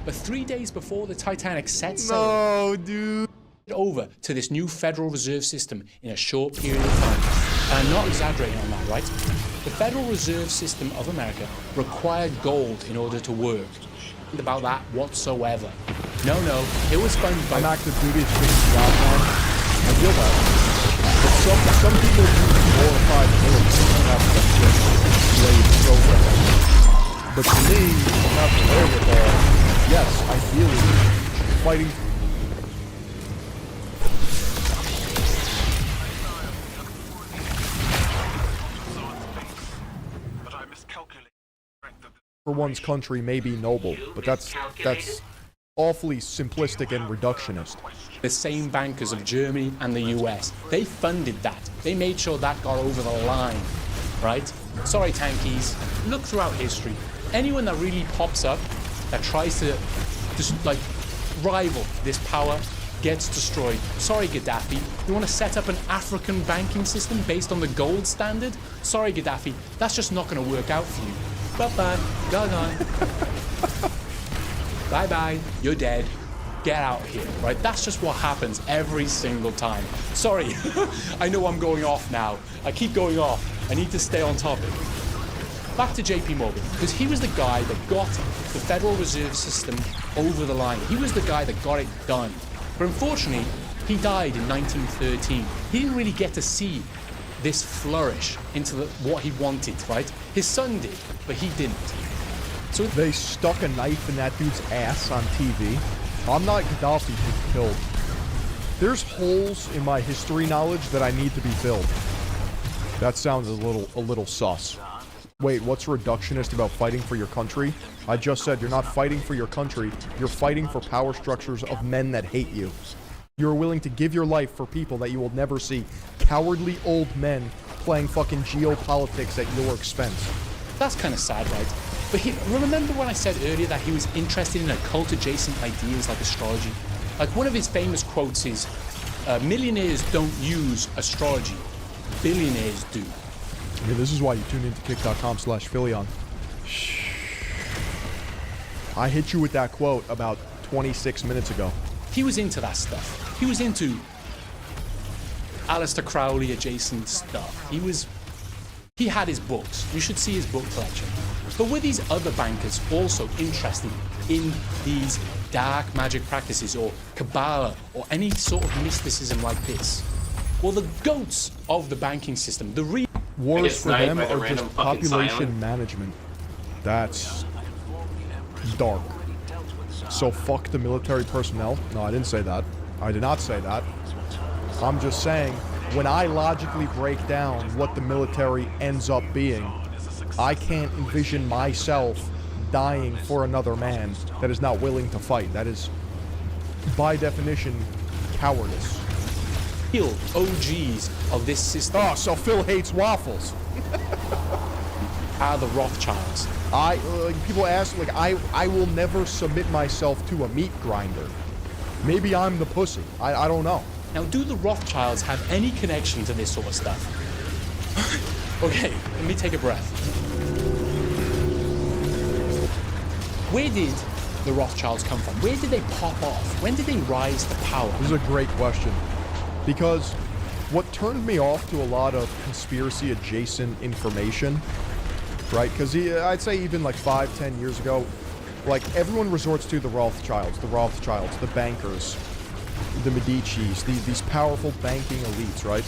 But 3 days before the Titanic set sail, No, dude. over to this new Federal Reserve System in a short period of time. And I'm not exaggerating on that, right? The Federal Reserve System of America required gold in order to work. About that whatsoever. No, it was funded by... I'm active duty, it's just job, man. I feel that. But some people do glorify military and have that shit slave program. But to me, I'm not familiar with all. Yes, ideally, fighting... for one's country may be noble, but that's awfully simplistic and reductionist. The same bankers of Germany and the US, they funded that. They made sure that got over the line, right? Sorry, tankies. Look throughout history. Anyone that really pops up, that tries to just like rival this power, gets destroyed. Sorry, Gaddafi. You want to set up an African banking system based on the gold standard? Sorry, Gaddafi. That's just not going to work out for you. Bye-bye. Gone. Bye-bye. You're dead. Get out here, right? That's just what happens every single time. Sorry. I know I'm going off now. I keep going off. I need to stay on topic. Back to JP Morgan, because he was the guy that got the Federal Reserve System over the line. He was the guy that got it done. But unfortunately, he died in 1913. He didn't really get to see this flourish into what he wanted, right? His son did, but he didn't. So they stuck a knife in that dude's ass on TV. I'm not Gaddafi who killed. There's holes in my history knowledge that I need to be filled. That sounds a little sus. Wait, what's reductionist about fighting for your country? I just said you're not fighting for your country, you're fighting for power structures of men that hate you. You're willing to give your life for people that you will never see. Cowardly old men playing fucking geopolitics at your expense. That's kind of sad, right? But remember when I said earlier that he was interested in occult-adjacent ideas like astrology? Like one of his famous quotes is, millionaires don't use astrology, billionaires do. Yeah, this is why you tune into kick.com/Philion. I hit you with that quote about 26 minutes ago. He was into that stuff. He was into Aleister Crowley adjacent stuff. He had his books. You should see his book collection. But were these other bankers also interested in these dark magic practices or Kabbalah or any sort of mysticism like this? Well, the goats of the banking system, wars for them are just population management. That's dark. So fuck the military personnel. No, I didn't say that. I did not say that. I'm just saying, when I logically break down what the military ends up being, I can't envision myself dying for another man that is not willing to fight. That is, by definition, cowardice. Real OGs of this system. Oh, so Phil hates waffles. Are the Rothschilds. People ask, like, I will never submit myself to a meat grinder. Maybe I'm the pussy. I don't know. Now, do the Rothschilds have any connection to this sort of stuff? Okay, let me take a breath. Where did the Rothschilds come from? Where did they pop off? When did they rise to power? This is a great question. Because what turned me off to a lot of conspiracy adjacent information, right? Because I'd say even like 5-10 years ago, like everyone resorts to the Rothschilds, the bankers, the Medicis, these powerful banking elites, right?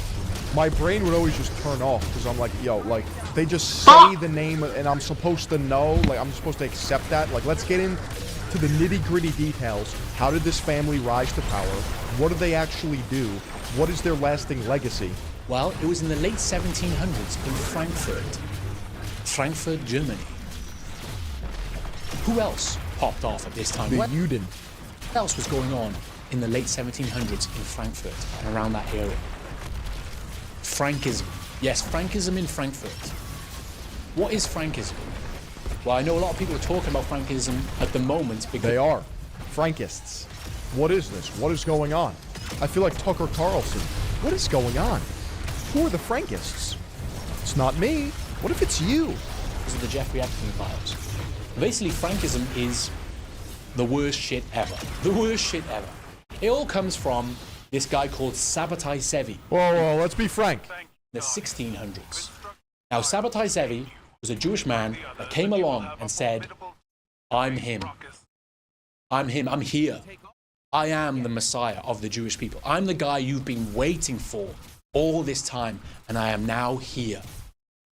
My brain would always just turn off because I'm like, yo, like they just say the name and I'm supposed to know, like I'm supposed to accept that. Like let's get into the nitty-gritty details. How did this family rise to power? What do they actually do? What is their lasting legacy? Well, it was in the late 1700s in Frankfurt, Germany. Who else popped off at this time? The Juden. What else was going on in the late 1700s in Frankfurt and around that area? Frankism. Yes, Frankism in Frankfurt. What is Frankism? Well, I know a lot of people are talking about Frankism at the moment because... They are. Frankists. What is this? What is going on? I feel like Tucker Carlson. What is going on? Who are the Frankists? It's not me. What if it's you? Because of the Jeffrey Epstein files. Basically, Frankism is the worst shit ever. The worst shit ever. It all comes from this guy called Sabbatai Zevi Whoa, let's be frank. in the 1600s. Now, Sabbatai Zevi was a Jewish man that came along and said, I'm him. I'm him. I'm here. I am the Messiah of the Jewish people. I'm the guy you've been waiting for all this time, and I am now here.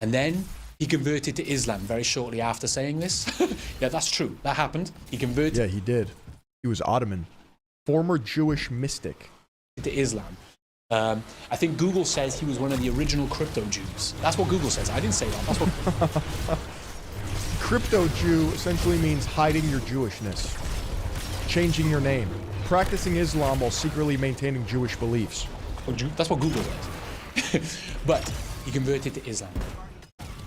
And then he converted to Islam very shortly after saying this. Yeah, that's true. That happened. He converted Yeah, he did. He was Ottoman. Former Jewish mystic. to Islam. I think Google says he was one of the original crypto Jews. That's what Google says. I didn't say that. That's what. Crypto Jew essentially means hiding your Jewishness, changing your name, practicing Islam while secretly maintaining Jewish beliefs. That's what Google says. But he converted to Islam.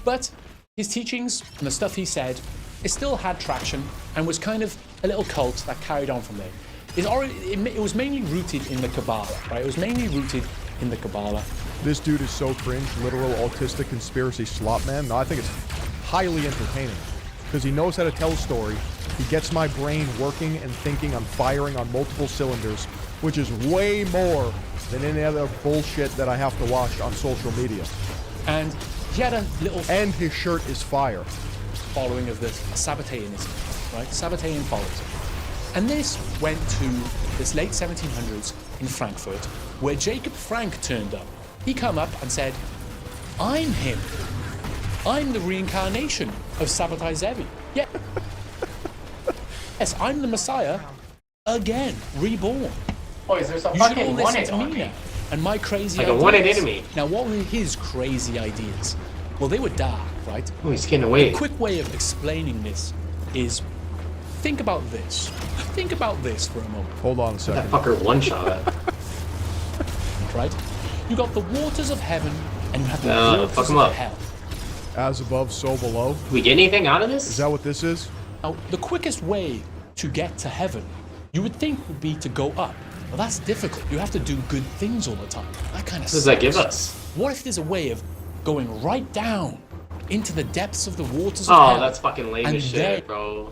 But his teachings and the stuff he said, it still had traction and was kind of a little cult that carried on from there. It was mainly rooted in the Kabbalah, right? It was mainly rooted in the Kabbalah. This dude is so cringe, literal autistic conspiracy slop man. No, I think it's highly entertaining because he knows how to tell a story. He gets my brain working and thinking. I'm firing on multiple cylinders, which is way more than any other bullshit that I have to watch on social media. And he had a little And his shirt is fire. following of this Sabbateanism, right? Sabbatean followers. And this went to this late 1700s in Frankfurt, where Jacob Frank turned up. He come up and said, I'm him. I'm the reincarnation of Sabbatai Zevi. Yeah. Yes, I'm the Messiah again, reborn. Oh, is there some You should all fucking listen one-hit to on me me? now. And my crazy Like a ideas. one-hit enemy. Now, what were his crazy ideas? Well, they were dark, right? Oh, he's getting away. A quick way of explaining this is think about this. Think about this for a moment, Hold on a That second. fucker one-shot it. right? You got the waters of heaven and you have the fuck waters 'em of up. hell. As above, so below. Do we get anything out of this? Is that what this is? Now, the quickest way to get to heaven, you would think would be to go up. Well, that's difficult. You have to do good things all the time. That kind of What does that give us? What if there's a way of going right down into the depths of the waters of Oh, hell? that's fucking lame and as there- shit, bro.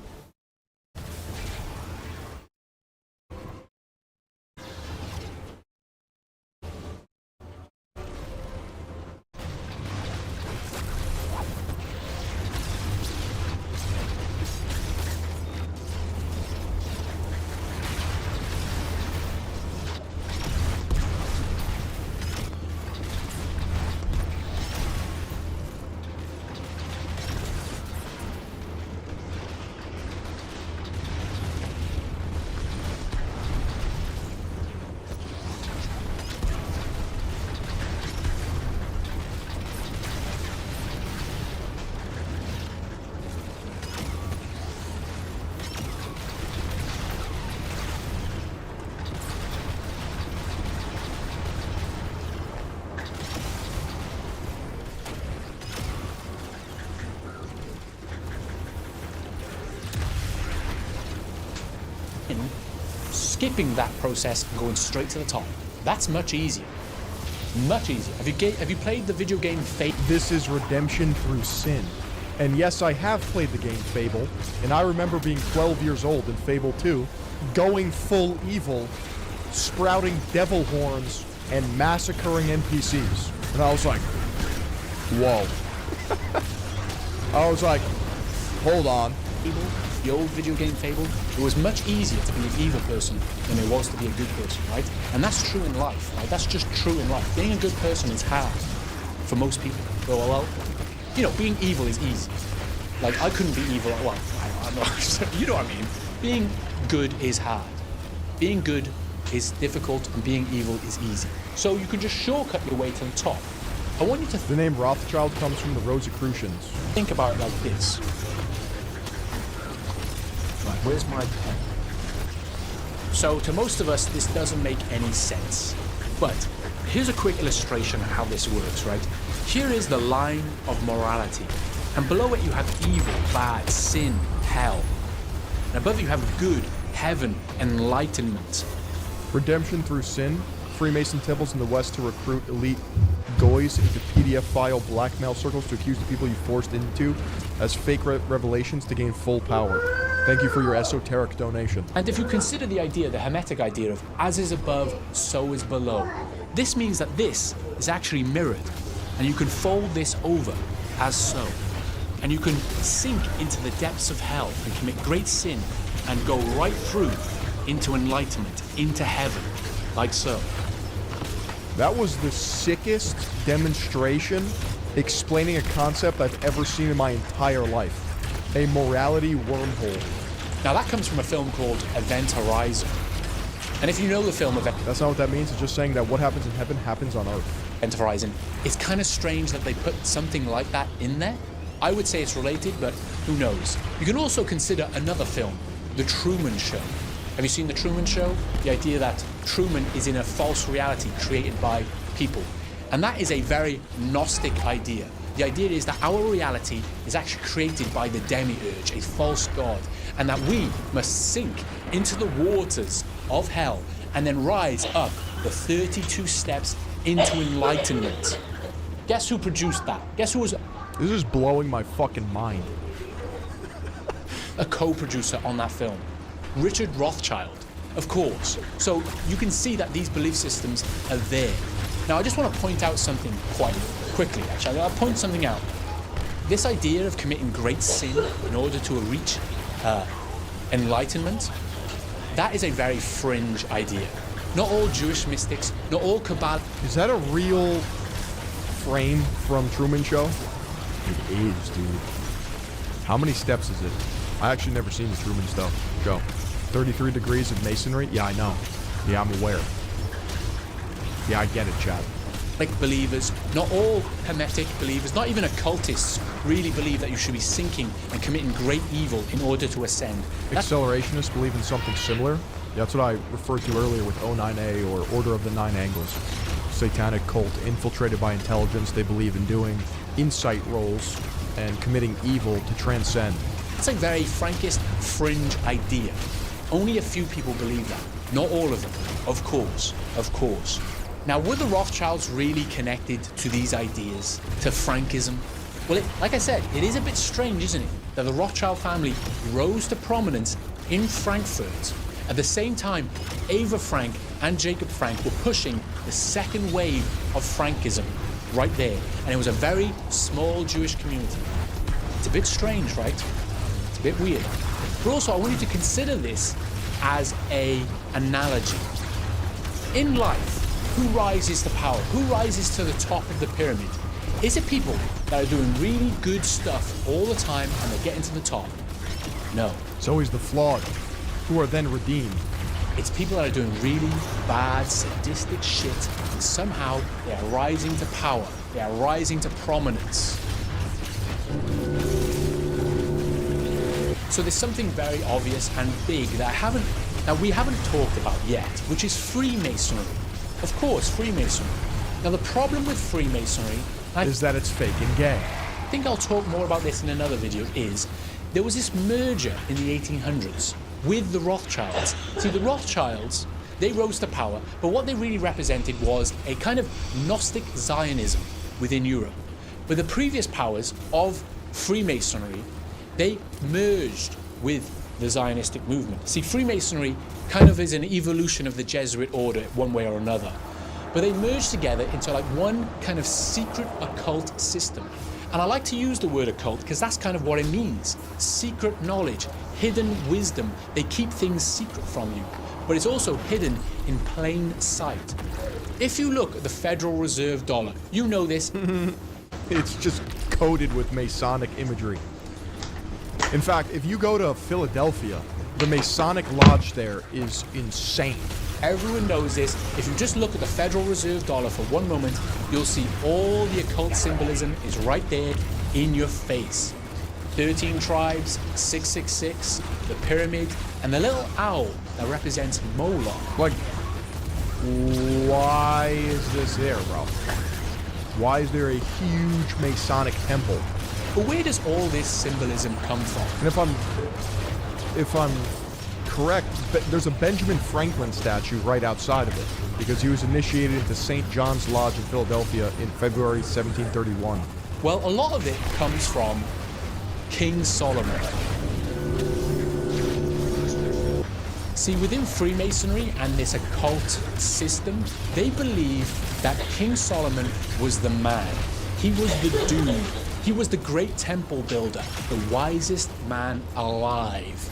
Skipping that process and going straight to the top. That's much easier. Much easier. Have you played the video game Fate? This is redemption through sin. And yes, I have played the game Fable, and I remember being 12 years old in Fable 2, going full evil, sprouting devil horns, and massacring NPCs. And I was like, whoa. I was like, hold on. Fable, the old video game Fable, it was much easier to be an evil person than it was to be a good person, right? And that's true in life, right? That's just true in life. Being a good person is hard for most people. Well, you know, being evil is easy. Like, I couldn't be evil. Well, I'm not. You know what I mean? Being good is hard. Being good is difficult, and being evil is easy. So you can just shortcut your way to the top. I want you to The name Rothschild comes from the Rosicrucians. think about it like this. Right, where's my pen? So to most of us, this doesn't make any sense. But here's a quick illustration of how this works, right? Here is the line of morality. And below it you have evil, bad, sin, hell. And above you have good, heaven, enlightenment. Redemption through sin. Freemason temples in the West to recruit elite goys into PDF file blackmail circles to accuse the people you forced into as fake revelations to gain full power. Thank you for your esoteric donation. And if you consider the idea, the Hermetic idea of as is above, so is below, this means that this is actually mirrored, and you can fold this over as so. And you can sink into the depths of hell and commit great sin and go right through into enlightenment, into heaven, like so. That was the sickest demonstration explaining a concept I've ever seen in my entire life. A morality wormhole. Now that comes from a film called Event Horizon. And if you know the film That's not what that means. It's just saying that what happens in heaven happens on earth. Event Horizon, it's kind of strange that they put something like that in there. I would say it's related, but who knows? You can also consider another film, The Truman Show. Have you seen The Truman Show? The idea that Truman is in a false reality created by people. And that is a very Gnostic idea. The idea is that our reality is actually created by the demiurge, a false god, and that we must sink into the waters of hell and then rise up the 32 steps into enlightenment. Guess who produced that? Guess who was This is blowing my fucking mind. a co-producer on that film? Richard Rothschild, of course. So you can see that these belief systems are there. Now, I just want to point out something quite quickly, actually. I'll point something out. This idea of committing great sin in order to reach enlightenment, that is a very fringe idea. Not all Jewish mystics, not all Kabbalah. Is that a real frame from Truman Show? It is, dude. How many steps is it? I actually never seen the Truman Show. 33 degrees of masonry? Yeah, I know. Yeah, I'm aware. Yeah, I get it, Chad. Like believers, not all Hermetic believers, not even occultists, really believe that you should be sinking and committing great evil in order to ascend. Accelerationists believe in something similar. Yeah, that's what I referred to earlier with O9A or Order of the Nine Angles. Satanic cult infiltrated by intelligence. They believe in doing insight rolls and committing evil to transcend. That's a very frankest fringe idea. Only a few people believe that. Not all of them. Of course. Of course. Now, were the Rothschilds really connected to these ideas, to Frankism? Well, like I said, it is a bit strange, isn't it, that the Rothschild family rose to prominence in Frankfurt. At the same time, Ava Frank and Jacob Frank were pushing the second wave of Frankism right there. And it was a very small Jewish community. It's a bit strange, right? It's a bit weird. But also, I want you to consider this as an analogy. In life, who rises to power? Who rises to the top of the pyramid? Is it people that are doing really good stuff all the time and they're getting to the top? No. It's always the flawed who are then redeemed. It's people that are doing really bad, sadistic shit, and somehow they are rising to power. They are rising to prominence. So there's something very obvious and big that we haven't talked about yet, which is Freemasonry. Of course, Freemasonry. Now the problem with Freemasonry Is that it's fake and gay. I think I'll talk more about this in another video, is there was this merger in the 1800s with the Rothschilds. See, the Rothschilds, they rose to power, but what they really represented was a kind of Gnostic Zionism within Europe. But the previous powers of Freemasonry, they merged with the Zionistic movement. See, Freemasonry kind of is an evolution of the Jesuit order one way or another. But they merged together into like one kind of secret occult system. And I like to use the word occult because that's kind of what it means. Secret knowledge, hidden wisdom. They keep things secret from you. But it's also hidden in plain sight. If you look at the Federal Reserve dollar, you know this. It's just coated with Masonic imagery. In fact, if you go to Philadelphia, the Masonic Lodge there is insane. Everyone knows this. If you just look at the Federal Reserve dollar for one moment, you'll see all the occult symbolism is right there in your face. 13 tribes, 666, the pyramid, and the little owl that represents Moloch. Like, why is this there, bro? Why is there a huge Masonic temple? But where does all this symbolism come from? And if I'm correct, there's a Benjamin Franklin statue right outside of it because he was initiated into St. John's Lodge in Philadelphia in February 1731. Well, a lot of it comes from King Solomon. See, within Freemasonry and this occult system, they believe that King Solomon was the man. He was the dude. He was the great temple builder, the wisest man alive.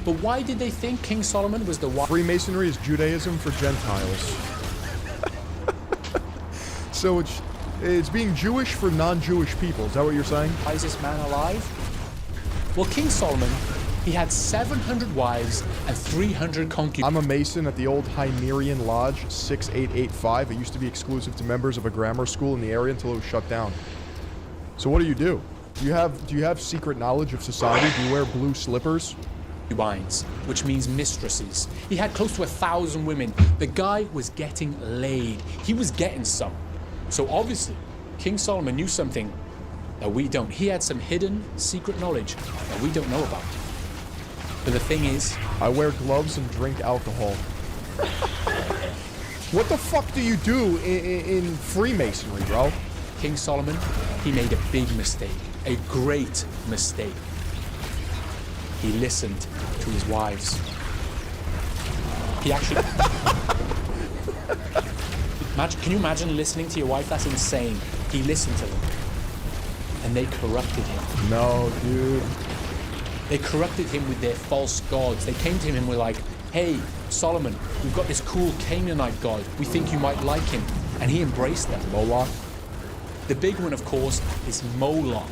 But why did they think King Solomon was the Freemasonry is Judaism for Gentiles. So it's being Jewish for non-Jewish people. Is that what you're saying? wisest man alive? Well, King Solomon, he had 700 wives and 300 concubines. I'm a Mason at the old Hymerian Lodge 6885. It used to be exclusive to members of a grammar school in the area until it was shut down. So what do? Do you have secret knowledge of society? Do you wear blue slippers? Concubines, which means mistresses. He had close to 1,000 women. The guy was getting laid. He was getting some. So obviously, King Solomon knew something that we don't. He had some hidden, secret knowledge that we don't know about. But the thing is, I wear gloves and drink alcohol. What the fuck do you do in Freemasonry, bro? King Solomon, he made a big mistake, a great mistake. He listened to his wives. He actually... Can you imagine listening to your wife? That's insane. He listened to them. And they corrupted him. No, dude. They corrupted him with their false gods. They came to him and were like, hey, Solomon, we've got this cool Canaanite god. We think you might like him. And he embraced them. Moloch. The big one, of course, is Moloch.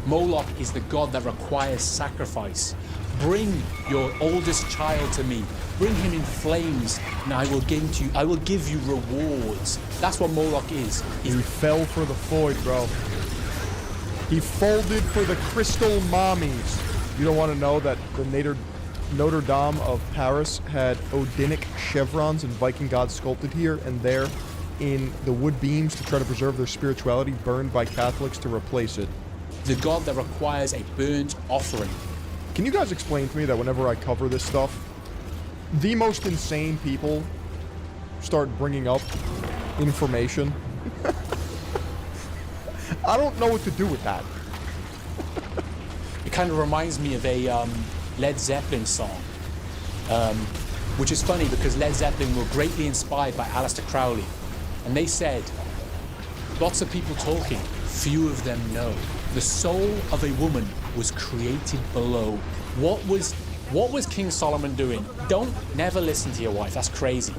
Moloch is the god that requires sacrifice. Bring your oldest child to me. Bring him in flames, and I will give you rewards. That's what Moloch is. He fell for the Floyd, bro. He folded for the crystal mommies. You don't want to know that the Notre Dame of Paris had Odinic chevrons and Viking gods sculpted here and there in the wood beams to try to preserve their spirituality, burned by Catholics to replace it. The god that requires a burnt offering. Can you guys explain to me that whenever I cover this stuff, the most insane people start bringing up information? I don't know what to do with that. It kind of reminds me of a Led Zeppelin song, which is funny because Led Zeppelin were greatly inspired by Aleister Crowley. And they said, lots of people talking, few of them know. The soul of a woman was created below. What was King Solomon doing? Never listen to your wife, that's crazy.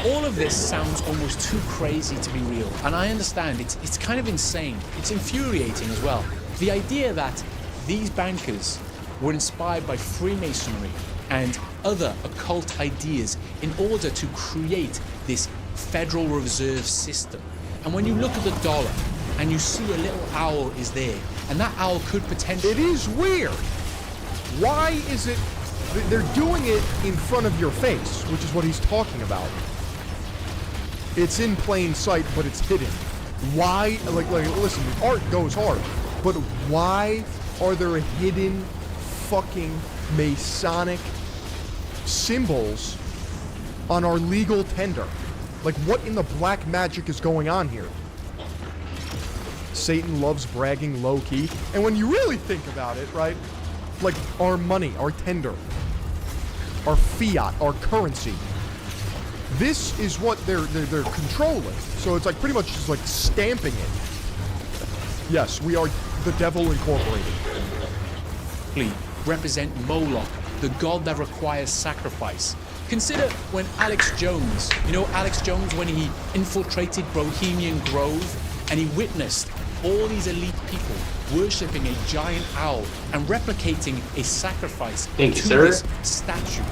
All of this sounds almost too crazy to be real. And I understand, it's kind of insane. It's infuriating as well. The idea that these bankers were inspired by Freemasonry and other occult ideas in order to create this Federal Reserve system. And when you look at the dollar and you see a little owl is there, and that owl could potentially... It is weird. Why is it... They're doing it in front of your face, which is what he's talking about. It's in plain sight, but it's hidden. Why... Like listen, art goes hard. But why are there hidden fucking Masonic symbols on our legal tender? Like, what in the black magic is going on here? Satan loves bragging low-key. And when you really think about it, right? Like, our money, our tender, our fiat, our currency. This is what they're controlling. So it's like pretty much just like stamping it. Yes, we are the Devil Incorporated. Represent Moloch, the god that requires sacrifice. Consider when Alex Jones, you know Alex Jones, when he infiltrated Bohemian Grove and he witnessed all these elite people worshipping a giant owl and replicating a sacrifice to this statue.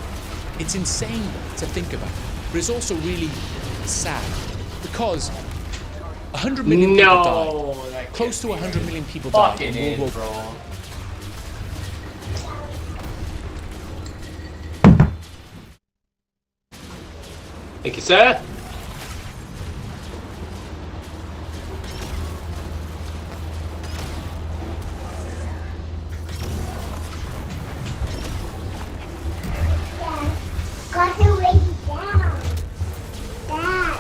It's insane to think about, but it's also really sad because 100 million people died. Close to 100 million people died in World War bro. Thank you, sir. Got to lay down. Dad.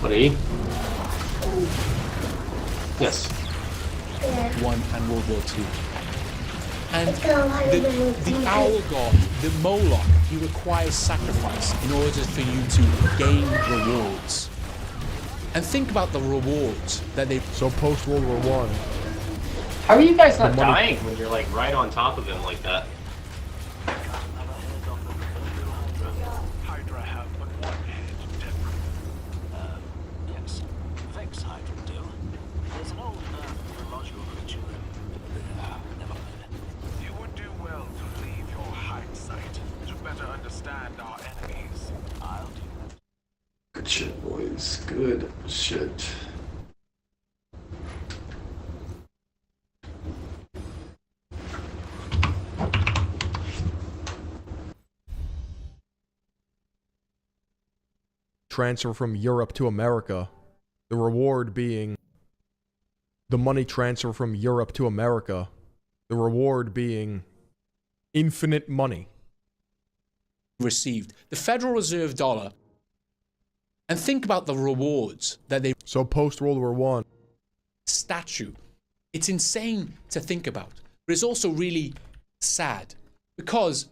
What are you? Yes. Yeah. One and World War II. And Let's go hide in the the woods. owl god, the Moloch, he requires sacrifice in order for you to gain rewards. And think about the rewards that they... So post World War One, How are you guys not The money- dying when you're like right on top of him like that? Hydra have but one head, Deborah. Yes. Thanks, Hydra do. There's an old mythological creature. Never mind. You would do well to leave your hide site to better understand our enemies. I'll do that. Good shit, boys. Good shit. transfer from Europe to America. The reward being the money transfer from Europe to America. The reward being infinite money. received. The Federal Reserve dollar. And think about the rewards that they... So post World War One. statue. It's insane to think about, but it's also really sad because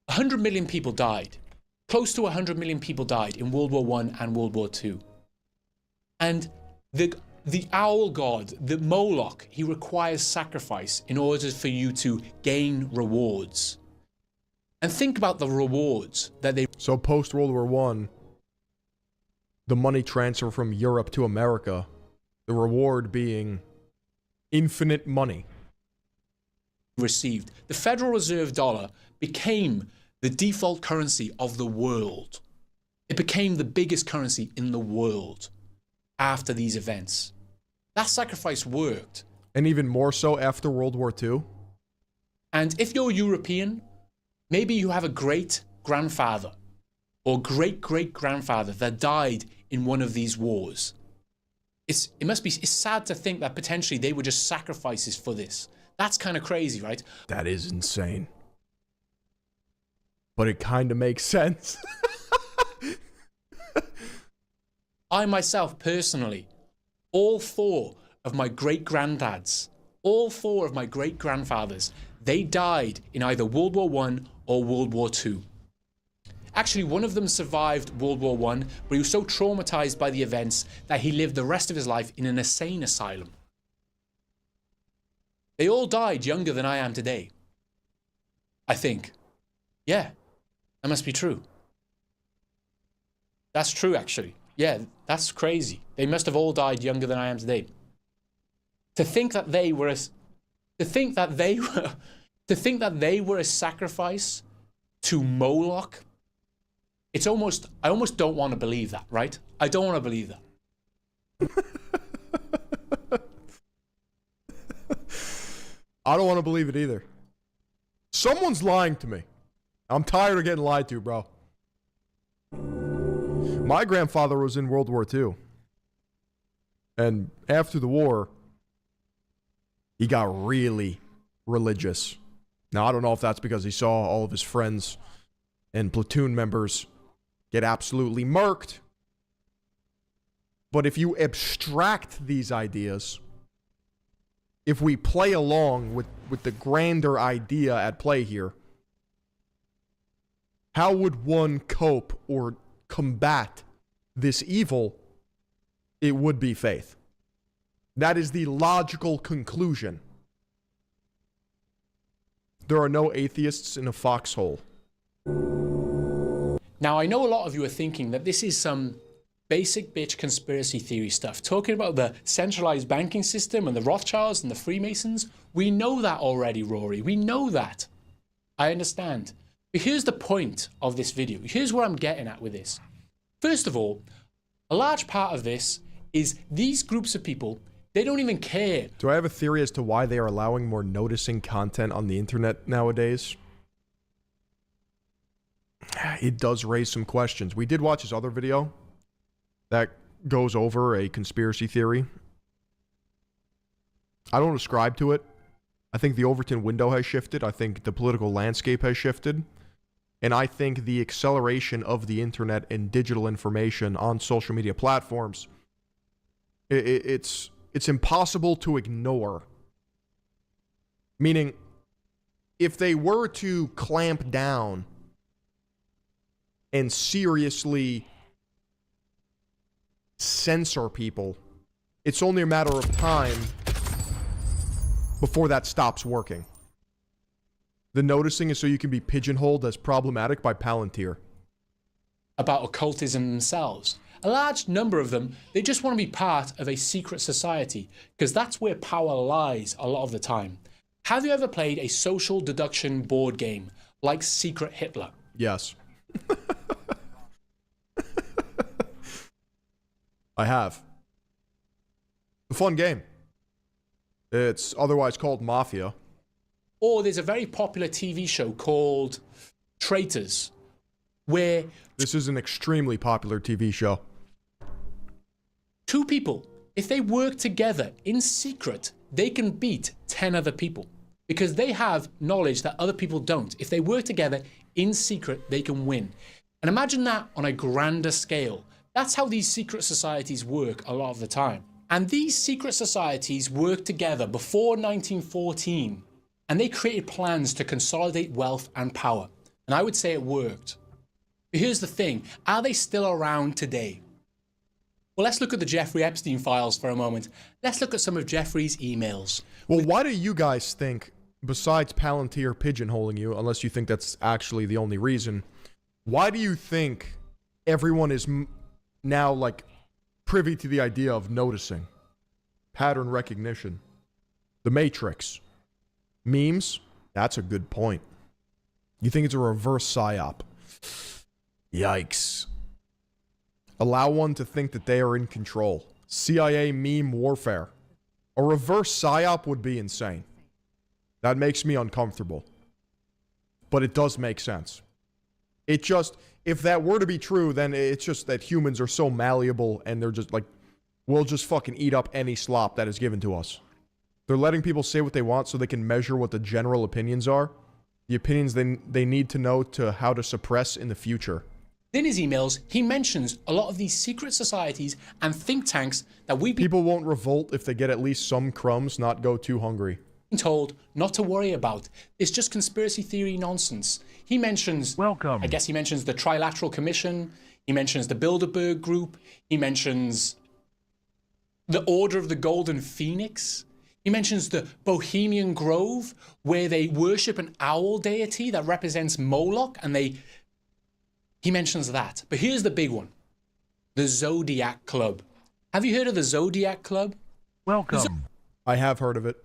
100 million people died. Close to 100 million people died in World War I and World War II. And the owl god, the Moloch, he requires sacrifice in order for you to gain rewards. And think about the rewards that they... So post World War One. The money transfer from Europe to America. The reward being infinite money. received. The Federal Reserve dollar became the default currency of the world. It became the biggest currency in the world after these events. That sacrifice worked. And even more so after World War Two. And if you're European, maybe you have a great-grandfather or great-great-grandfather that died in one of these wars. It's sad to think that potentially they were just sacrifices for this. That's kind of crazy, right? That is insane. But it kind of makes sense. I myself, personally, all four of my great-granddads, all four of my great-grandfathers, they died in either World War I or World War II. Actually, one of them survived World War I, but he was so traumatized by the events that he lived the rest of his life in an insane asylum. They all died younger than I am today. I think. Yeah, that must be true. That's true, actually. Yeah, that's crazy. They must have all died younger than I am today. To think that they were a sacrifice to Moloch. I almost don't want to believe that, right? I don't want to believe that. I don't want to believe it either. Someone's lying to me. I'm tired of getting lied to, bro. My grandfather was in World War II. And after the war, he got really religious. Now, I don't know if that's because he saw all of his friends and platoon members get absolutely murked. But if you abstract these ideas, if we play along with the grander idea at play here, how would one cope or combat this evil? It would be faith. That is the logical conclusion. There are no atheists in a foxhole. Now, I know a lot of you are thinking that this is some basic bitch conspiracy theory stuff, talking about the centralized banking system and the Rothschilds and the Freemasons. We know that already, Rory. We know that. I understand. But here's the point of this video. Here's what I'm getting at with this. First of all, a large part of this is these groups of people, they don't even care. Do I have a theory as to why they are allowing more noticing content on the internet nowadays? It does raise some questions. We did watch his other video that goes over a conspiracy theory. I don't ascribe to it. I think the Overton window has shifted. I think the political landscape has shifted. And I think the acceleration of the internet and digital information on social media platforms It's impossible to ignore. Meaning, if they were to clamp down and seriously censor people, it's only a matter of time before that stops working. The noticing is so you can be pigeonholed as problematic by Palantir. About occultism themselves. A large number of them, they just want to be part of a secret society, because that's where power lies a lot of the time. Have you ever played a social deduction board game like Secret Hitler? Yes. I have. A fun game. It's otherwise called Mafia. Or there's a very popular TV show called Traitors, where This is an extremely popular TV show. two people, if they work together in secret, they can beat 10 other people because they have knowledge that other people don't. If they work together in secret, they can win. And imagine that on a grander scale. That's how these secret societies work a lot of the time. And these secret societies worked together before 1914, and they created plans to consolidate wealth and power. And I would say it worked. But here's the thing, are they still around today? Well, let's look at the Jeffrey Epstein files for a moment. Let's look at some of Jeffrey's emails. Well, why do you guys think, besides Palantir pigeonholing you, unless you think that's actually the only reason, why do you think everyone is now, like, privy to the idea of noticing? Pattern recognition. The Matrix. Memes? That's a good point. You think it's a reverse psyop? Yikes. Allow one to think that they are in control. CIA meme warfare. A reverse psyop would be insane. That makes me uncomfortable. But it does make sense. It just, if that were to be true, then it's just that humans are so malleable and they're just like, we'll just fucking eat up any slop that is given to us. They're letting people say what they want so they can measure what the general opinions are. The opinions they need to know to how to suppress in the future. In his emails, he mentions a lot of these secret societies and think tanks that we've been People won't revolt if they get at least some crumbs, not go too hungry. told not to worry about. It's just conspiracy theory nonsense. He mentions, I guess he mentions the Trilateral Commission, he mentions the Bilderberg Group, he mentions the Order of the Golden Phoenix, he mentions the Bohemian Grove, where they worship an owl deity that represents Moloch, and he mentions that. But here's the big one. The Zodiac Club. Have you heard of the Zodiac Club? I have heard of it.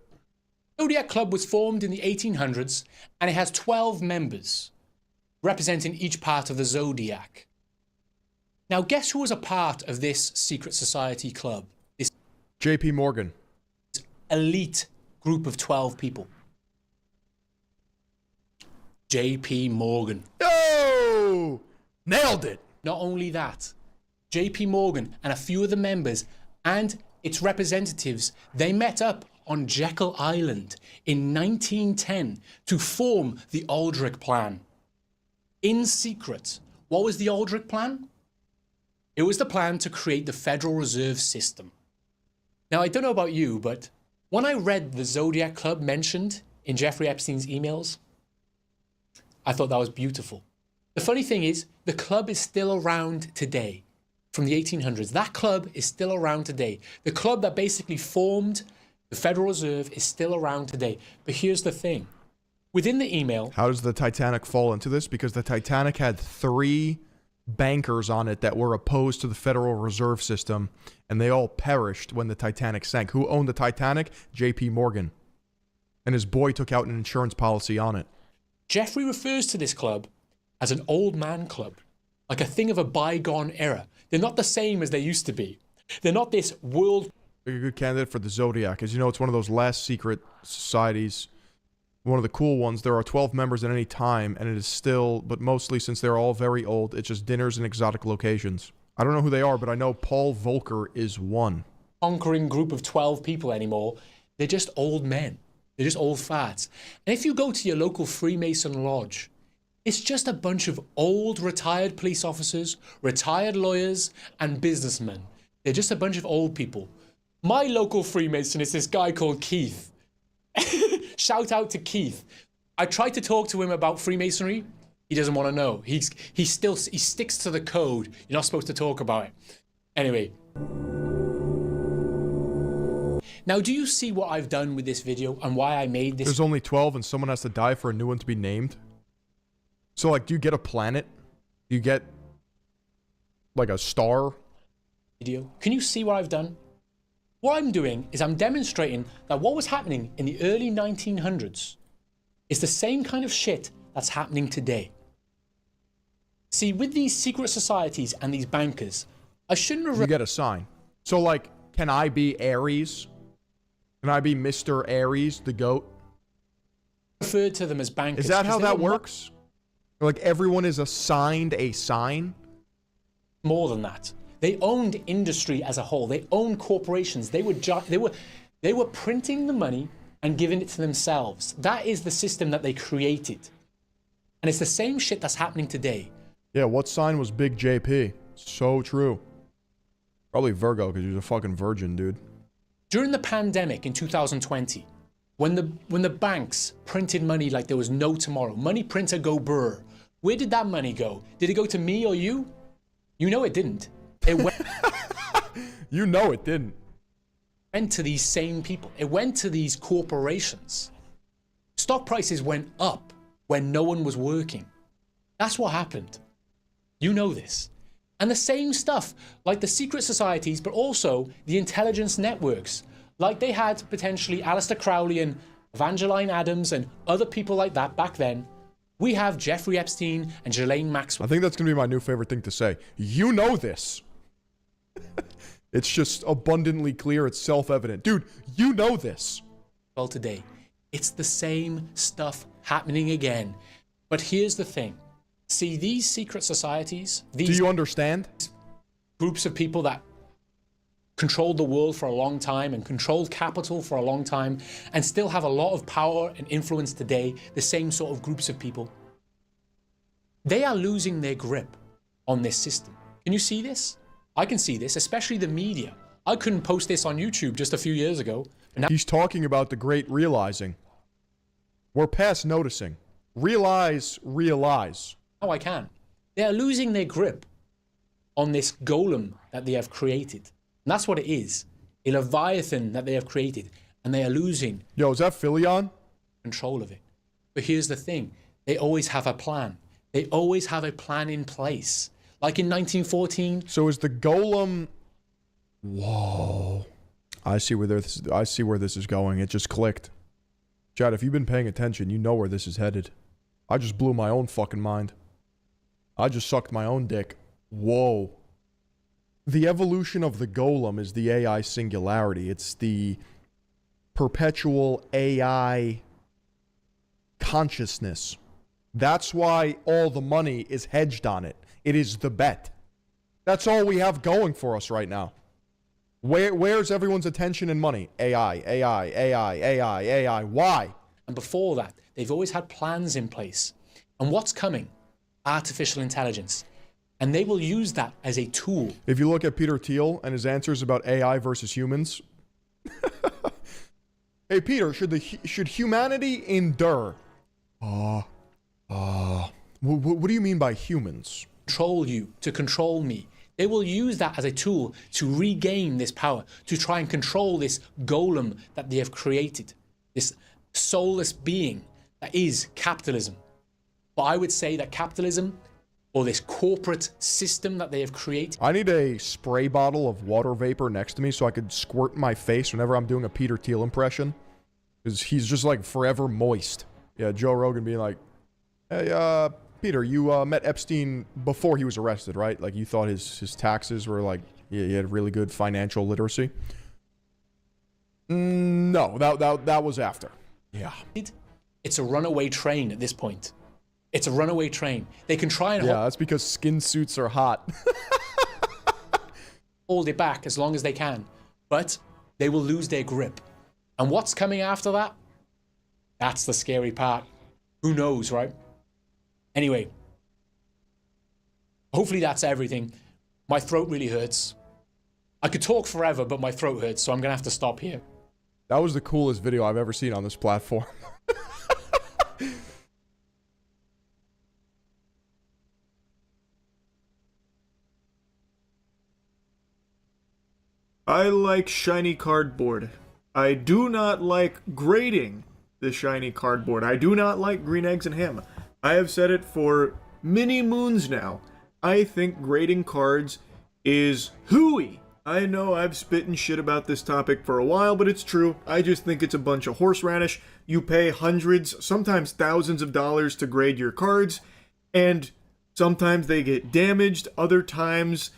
Zodiac Club was formed in the 1800s, and it has 12 members, representing each part of the Zodiac. Now, guess who was a part of this secret society club? This JP Morgan. elite group of 12 people. JP Morgan. Oh! Nailed it! Not only that, JP Morgan and a few of the members and its representatives, they met up on Jekyll Island in 1910 to form the Aldrich Plan. In secret, what was the Aldrich Plan? It was the plan to create the Federal Reserve System. Now, I don't know about you, but when I read the Zodiac Club mentioned in Jeffrey Epstein's emails, I thought that was beautiful. The funny thing is, the club is still around today, from the 1800s. That club is still around today. The club that basically formed the Federal Reserve is still around today. But here's the thing. Within the email... How does the Titanic fall into this? Because the Titanic had 3 bankers on it that were opposed to the Federal Reserve System, and they all perished when the Titanic sank. Who owned the Titanic? JP Morgan. And his boy took out an insurance policy on it. Jeffrey refers to this club as an old man club, like a thing of a bygone era. They're not the same as they used to be. They're not this world... A good candidate for the Zodiac. As you know, it's one of those last secret societies. One of the cool ones. There are 12 members at any time, and it is still, but mostly since they're all very old, it's just dinners in exotic locations. I don't know who they are, but I know Paul Volcker is one. Conquering group of 12 people anymore. They're just old men. They're just old farts. And if you go to your local Freemason lodge, it's just a bunch of old retired police officers, retired lawyers, and businessmen. They're just a bunch of old people My local Freemason is this guy called Keith. Shout out to Keith. I tried to talk to him about Freemasonry. He doesn't want to know. He sticks to the code. You're not supposed to talk about it. Anyway. Now, do you see what I've done with this video and why I made this? There's only 12 and someone has to die for a new one to be named. So, like, do you get a planet? Do you get, like, a star? Video. Can you see what I've done? What I'm doing is I'm demonstrating that what was happening in the early 1900s is the same kind of shit that's happening today. See, with these secret societies and these bankers, I shouldn't have... You get a sign. So, like, can I be Aries? Can I be Mr. Aries, the goat? referred to them as bankers. Is that how because they that were works? Like, everyone is assigned a sign? more than that. They owned industry as a whole. They owned corporations. They were printing the money and giving it to themselves. That is the system that they created. And it's the same shit that's happening today. Yeah, what sign was Big JP? So true. Probably Virgo, because he was a fucking virgin, dude. During the pandemic in 2020, when the banks printed money like there was no tomorrow, money printer go brr, where did that money go? Did it go to me or you? You know it didn't. It went You know it didn't. to these same people. It went to these corporations. Stock prices went up when no one was working. That's what happened. You know this. And the same stuff, like the secret societies, but also the intelligence networks. Like they had potentially Aleister Crowley and Evangeline Adams and other people like that back then. We have Jeffrey Epstein and Ghislaine Maxwell. I think that's going to be my new favorite thing to say. You know this. It's just abundantly clear. It's self-evident. Dude, you know this. Well, today, it's the same stuff happening again. But here's the thing. See, these secret societies, Do these you understand? groups of people that controlled the world for a long time and controlled capital for a long time and still have a lot of power and influence today, the same sort of groups of people, they are losing their grip on this system. Can you see this? I can see this, especially the media. I couldn't post this on YouTube just a few years ago. But now He's talking about the great realizing. We're past noticing. Realize. I can. They are losing their grip on this golem that they have created. And that's what it is. A leviathan that they have created. And they are losing Yo, is that Philion? control of it. But here's the thing. They always have a plan. They always have a plan in place. Like in 1914. So is the golem... Whoa. I see where this is going. It just clicked. Chad, if you've been paying attention, you know where this is headed. I just blew my own fucking mind. I just sucked my own dick. Whoa. The evolution of the golem is the AI singularity. It's the perpetual AI consciousness. That's why all the money is hedged on it. It is the bet. That's all we have going for us right now. Where's everyone's attention and money? AI. Why? And before that, they've always had plans in place. And what's coming? Artificial intelligence. And they will use that as a tool. If you look at Peter Thiel and his answers about AI versus humans. Hey, Peter, should humanity endure? What do you mean by humans? Control you, to control me. They will use that as a tool to regain this power, to try and control this golem that they have created, this soulless being that is capitalism. But I would say that capitalism, or this corporate system that they have created, I need a spray bottle of water vapor next to me so I could squirt in my face whenever I'm doing a Peter Thiel impression. Because he's just like forever moist. Yeah, Joe Rogan being like, hey, Peter, you met Epstein before he was arrested, right? Like you thought his taxes were like, yeah, he had really good financial literacy. No, that was after. Yeah. it's a runaway train at this point. It's a runaway train. They can try and Yeah, that's because skin suits are hot. hold it back as long as they can, but they will lose their grip. And what's coming after that? That's the scary part. Who knows, right? Anyway, hopefully that's everything. My throat really hurts. I could talk forever, but my throat hurts, so I'm gonna have to stop here. That was the coolest video I've ever seen on this platform. I like shiny cardboard. I do not like grading the shiny cardboard. I do not like green eggs and ham. I have said it for many moons now. I think grading cards is hooey. I know I've spitting shit about this topic for a while, but it's true. I just think it's a bunch of horseradish. You pay hundreds, sometimes thousands of dollars to grade your cards, and sometimes they get damaged. Other times,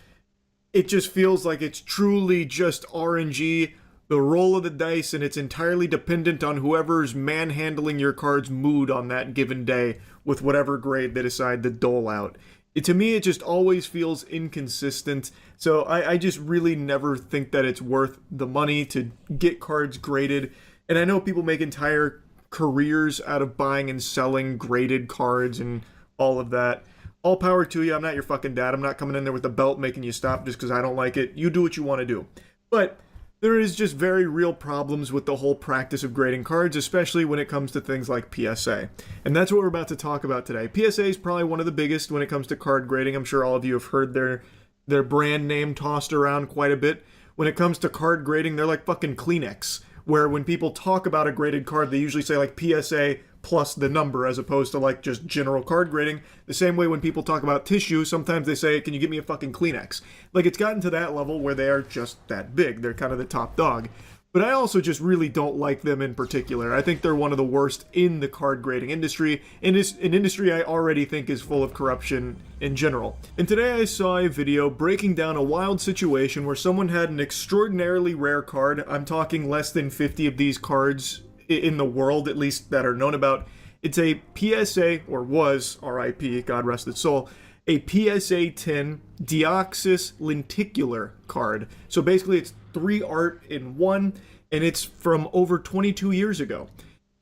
it just feels like it's truly just RNG, the roll of the dice, and it's entirely dependent on whoever's manhandling your card's mood on that given day with whatever grade they decide to dole out. To me, it just always feels inconsistent, so I just really never think that it's worth the money to get cards graded. And I know people make entire careers out of buying and selling graded cards and all of that. All power to you. I'm not your fucking dad. I'm not coming in there with a belt making you stop just because I don't like it. You do what you want to do. But there is just very real problems with the whole practice of grading cards, especially when it comes to things like PSA. And that's what we're about to talk about today. PSA is probably one of the biggest when it comes to card grading. I'm sure all of you have heard their brand name tossed around quite a bit. When it comes to card grading, they're like fucking Kleenex, where when people talk about a graded card, they usually say like PSA plus the number as opposed to like just general card grading. The same way when people talk about tissue, sometimes they say, can you get me a fucking Kleenex? Like, it's gotten to that level where they are just that big. They're kind of the top dog. But I also just really don't like them in particular. I think they're one of the worst in the card grading industry, and it's an industry I already think is full of corruption in general. And today I saw a video breaking down a wild situation where someone had an extraordinarily rare card. I'm talking less than 50 of these cards in the world, at least that are known about. It's a PSA, or was, RIP, God rest its soul, a PSA 10 Deoxys lenticular card. So basically it's 3 art in 1, and it's from over 22 years ago.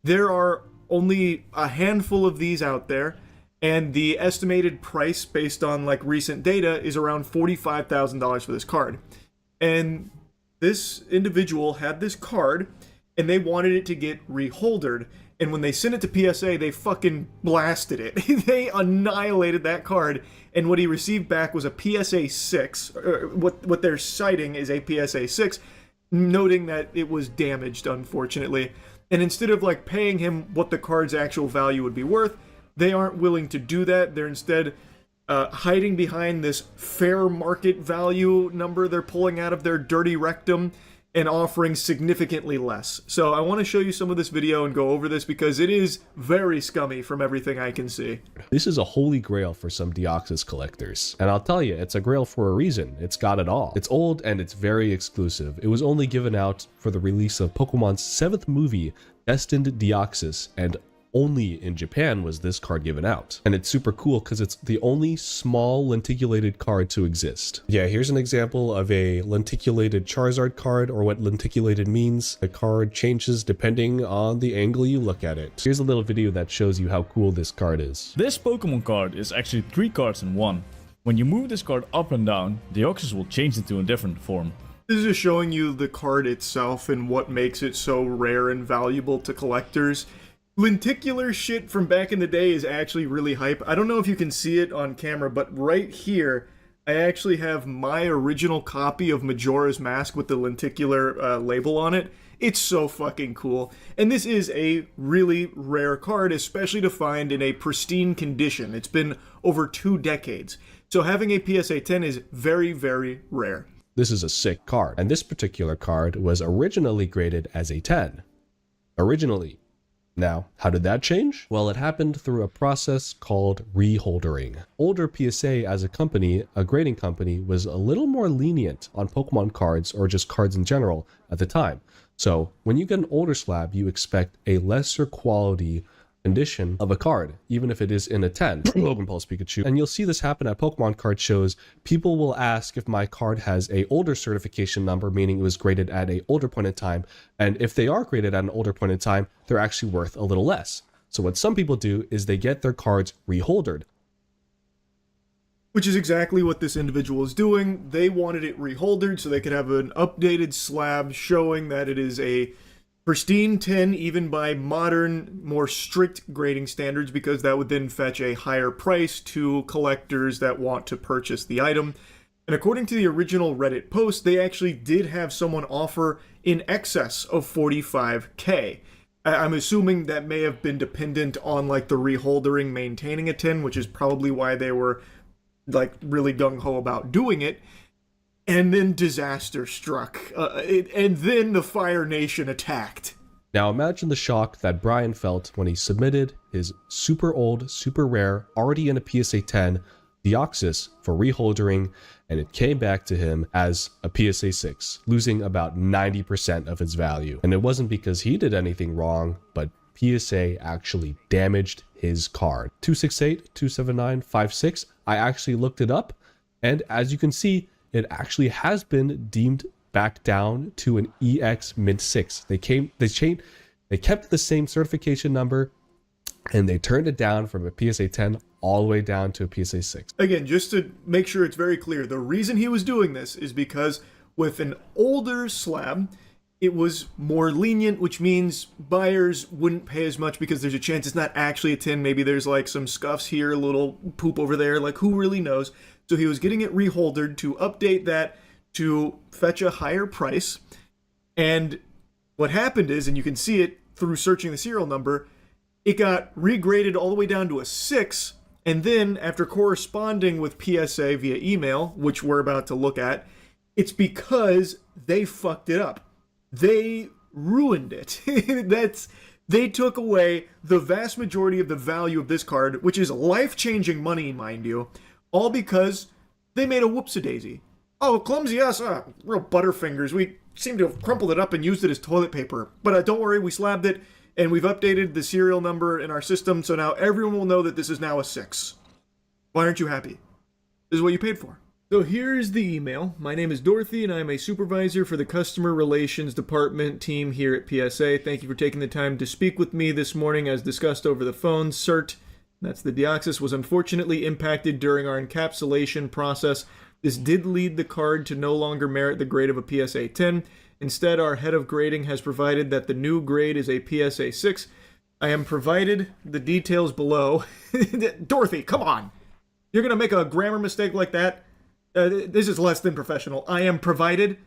There are only a handful of these out there, and the estimated price based on like recent data is around $45,000 for this card. And this individual had this card, and they wanted it to get reholdered. And when they sent it to PSA, they fucking blasted it. They annihilated that card, and what he received back was a PSA 6. What they're citing is a PSA 6, noting that it was damaged, unfortunately. And instead of like paying him what the card's actual value would be worth, they aren't willing to do that. They're instead hiding behind this fair market value number they're pulling out of their dirty rectum and offering significantly less. So I want to show you some of this video and go over this because it is very scummy from everything I can see. This is a holy grail for some Deoxys collectors. And I'll tell you, it's a grail for a reason. It's got it all. It's old and it's very exclusive. It was only given out for the release of Pokemon's 7th movie, Destined Deoxys, and only in Japan was this card given out. And it's super cool because it's the only small lenticulated card to exist. Yeah, here's an example of a lenticulated Charizard card, or what lenticulated means. The card changes depending on the angle you look at it. Here's a little video that shows you how cool this card is. This Pokemon card is actually 3 cards in 1. When you move this card up and down, Deoxys will change into a different form. This is just showing you the card itself and what makes it so rare and valuable to collectors. Lenticular shit from back in the day is actually really hype. I don't know if you can see it on camera, but right here, I actually have my original copy of Majora's Mask with the lenticular label on it. It's so fucking cool. And this is a really rare card, especially to find in a pristine condition. It's been over 2 decades. So having a PSA 10 is very, very rare. This is a sick card, and this particular card was originally graded as a 10. Originally. Now, how did that change? Well, it happened through a process called reholdering. Older PSA as a company, a grading company, was a little more lenient on Pokemon cards, or just cards in general, at the time. So, when you get an older slab, you expect a lesser quality condition of a card, even if it is in a 10. Logan Pulse Pikachu. And you'll see this happen at Pokemon card shows. People will ask if my card has a older certification number, meaning it was graded at a older point in time, and if they are graded at an older point in time, they're actually worth a little less. So what some people do is they get their cards reholdered. which is exactly what this individual is doing. They wanted it reholdered so they could have an updated slab showing that it is a pristine tin, even by modern, more strict grading standards, because that would then fetch a higher price to collectors that want to purchase the item. And according to the original Reddit post, they actually did have someone offer in excess of 45K. I'm assuming that may have been dependent on like the reholdering, maintaining a tin, which is probably why they were like really gung-ho about doing it. And then disaster struck. And then the Fire Nation attacked. Now imagine the shock that Brian felt when he submitted his super old, super rare, already in a PSA 10 Deoxys for reholdering, and it came back to him as a PSA 6, losing about 90% of its value. And it wasn't because he did anything wrong, but PSA actually damaged his card. 268, 279, 56, I actually looked it up, and as you can see, it actually has been deemed back down to an EX Mint 6. They kept the same certification number, and they turned it down from a PSA 10 all the way down to a PSA 6. Again, just to make sure it's very clear, the reason he was doing this is because with an older slab, it was more lenient, which means buyers wouldn't pay as much because there's a chance it's not actually a tin. Maybe there's like some scuffs here, a little poop over there, like who really knows? So he was getting it reholdered to update that to fetch a higher price. And what happened is, and you can see it through searching the serial number, it got regraded all the way down to a 6. And then after corresponding with PSA via email, which we're about to look at, it's because they fucked it up. They ruined it. They took away the vast majority of the value of this card, which is life-changing money, mind you, all because they made a whoopsie-daisy. Oh, clumsy us, real butterfingers. We seem to have crumpled it up and used it as toilet paper. But don't worry, we slabbed it, and we've updated the serial number in our system, so now everyone will know that this is now a 6. Why aren't you happy? This is what you paid for. So here's the email. My name is Dorothy, and I'm a supervisor for the Customer Relations Department team here at PSA. Thank you for taking the time to speak with me this morning as discussed over the phone. CERT, that's the Deoxys, was unfortunately impacted during our encapsulation process. This did lead the card to no longer merit the grade of a PSA 10. Instead, our head of grading has provided that the new grade is a PSA 6. I am provided the details below. Dorothy, come on! You're gonna make a grammar mistake like that? This is less than professional. I am provided.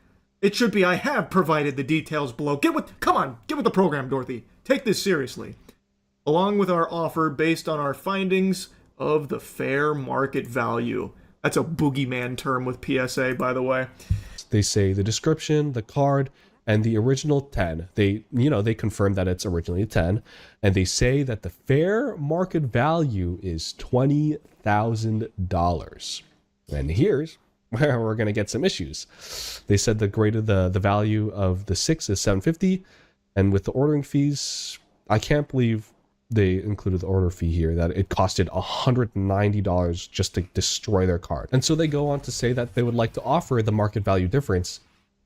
It should be I have provided the details below. Come on, get with the program, Dorothy. Take this seriously. Along with our offer based on our findings of the fair market value. That's a boogeyman term with PSA, by the way. They say the description, the card, and the original 10. They confirm that it's originally a 10, and they say that the fair market value is $20,000. And here's where we're going to get some issues. They said the grade of the value of the 6 is $750, and with the ordering fees, I can't believe they included the order fee here, that it costed $190 just to destroy their card. And so they go on to say that they would like to offer the market value difference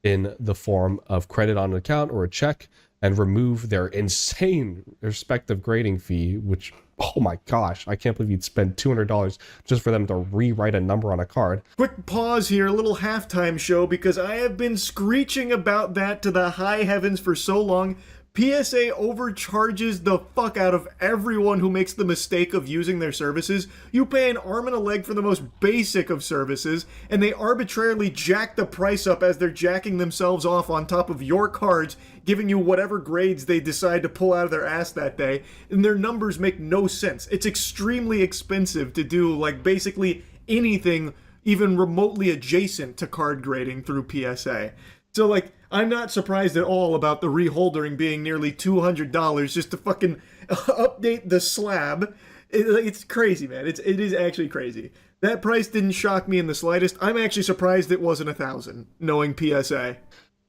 in the form of credit on an account or a check and remove their insane respective grading fee, which, oh my gosh, I can't believe you'd spend $200 just for them to rewrite a number on a card. Quick pause here, a little halftime show, because I have been screeching about that to the high heavens for so long. PSA overcharges the fuck out of everyone who makes the mistake of using their services. You pay an arm and a leg for the most basic of services, and they arbitrarily jack the price up as they're jacking themselves off on top of your cards, giving you whatever grades they decide to pull out of their ass that day, and their numbers make no sense. It's extremely expensive to do, like, basically anything even remotely adjacent to card grading through PSA. So, like, I'm not surprised at all about the reholdering being nearly $200 just to fucking update the slab. It's crazy, man. It is actually crazy. That price didn't shock me in the slightest. I'm actually surprised it wasn't $1,000, knowing PSA.